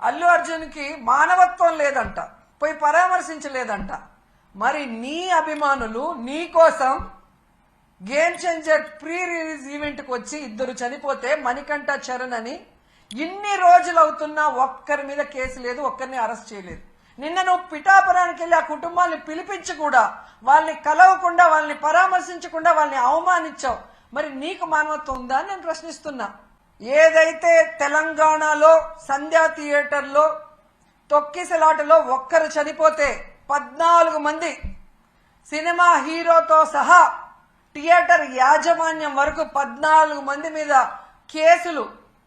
అల్లు అర్జున్కి మానవత్వం లేదంట, పోయి పరామర్శించలేదంట. మరి నీ అభిమానులు నీ కోసం గేమ్ చేంజర్ ప్రీ రిలీజ్ ఈవెంట్కి వచ్చి ఇద్దరు చనిపోతే మణికంఠ చరణ్ అని ఇన్ని రోజులు అవుతున్నా ఒక్కరి మీద కేసు లేదు, ఒక్కరిని అరెస్ట్ చేయలేదు. నిన్న నువ్వు పిఠాపురానికి వెళ్ళి ఆ కుటుంబాన్ని పిలిపించి కూడా వాళ్ళని కలవకుండా, వాళ్ళని పరామర్శించకుండా వాళ్ళని అవమానించావు. మరి నీకు మానవత్వం ఉందా అని నేను ప్రశ్నిస్తున్నా. ఏదైతే తెలంగాణలో సంధ్యా థియేటర్లో తొక్కిసలాటలో ఒక్కరు చనిపోతే 14 మంది సినిమా హీరోతో సహా థియేటర్ యాజమాన్యం వరకు 14 మంది మీద కేసులు,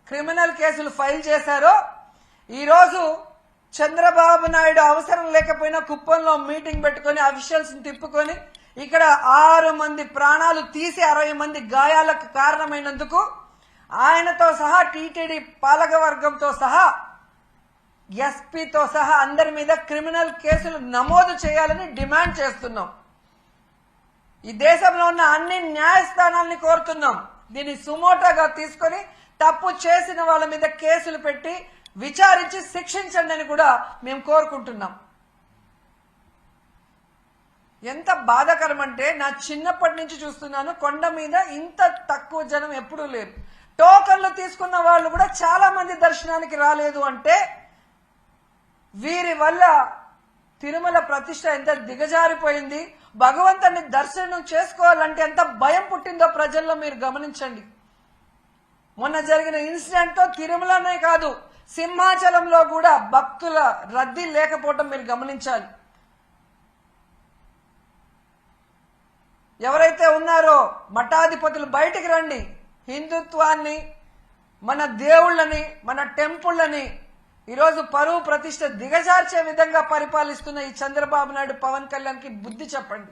క్రిమినల్ కేసులు ఫైల్ చేశారో, ఈరోజు చంద్రబాబు నాయుడు అవసరం లేకపోయినా కుప్పంలో మీటింగ్ పెట్టుకుని అఫీషియల్స్ తిప్పుకొని ఇక్కడ 6 మంది ప్రాణాలు తీసి 60 మంది గాయాలకు కారణమైనందుకు ఆయనతో సహా టీటీడీ పాలకవర్గంతో సహా ఎస్పీతో సహా అందరి మీద క్రిమినల్ కేసులు నమోదు చేయాలని డిమాండ్ చేస్తున్నాం. ఈ దేశంలో ఉన్న అన్ని న్యాయస్థానాల్ని కోరుతున్నాం. దీన్ని సుమోటోగా తీసుకొని తప్పు చేసిన వాళ్ళ మీద కేసులు పెట్టి విచారించి శిక్షించండి అని కూడా మేము కోరుకుంటున్నాం. ఎంత బాధాకరం అంటే, నా చిన్నప్పటి నుంచి చూస్తున్నాను, కొండ మీద ఇంత తక్కువ జనం ఎప్పుడూ లేరు. టోకన్లు తీసుకున్న వాళ్ళు కూడా చాలా మంది దర్శనానికి రాలేదు అంటే వీరి వల్ల తిరుమల ప్రతిష్ట ఎంత దిగజారిపోయింది, భగవంతుని దర్శనం చేసుకోవాలంటే ఎంత భయం పుట్టిందో ప్రజల్లో మీరు గమనించండి. మొన్న జరిగిన ఇన్సిడెంట్ తో తిరుమలనే కాదు, సింహాచలంలో కూడా భక్తుల రద్దీ లేకపోవడం మీరు గమనించాలి. ఎవరైతే ఉన్నారో మఠాధిపతులు బయటికి రండి. హిందుత్వాన్ని, మన దేవుళ్ళని, మన టెంపుళ్ళని ఈరోజు పరువు ప్రతిష్ట దిగజార్చే విధంగా పరిపాలిస్తున్న ఈ చంద్రబాబు నాయుడు, పవన్ కళ్యాణ్కి బుద్ధి చెప్పండి.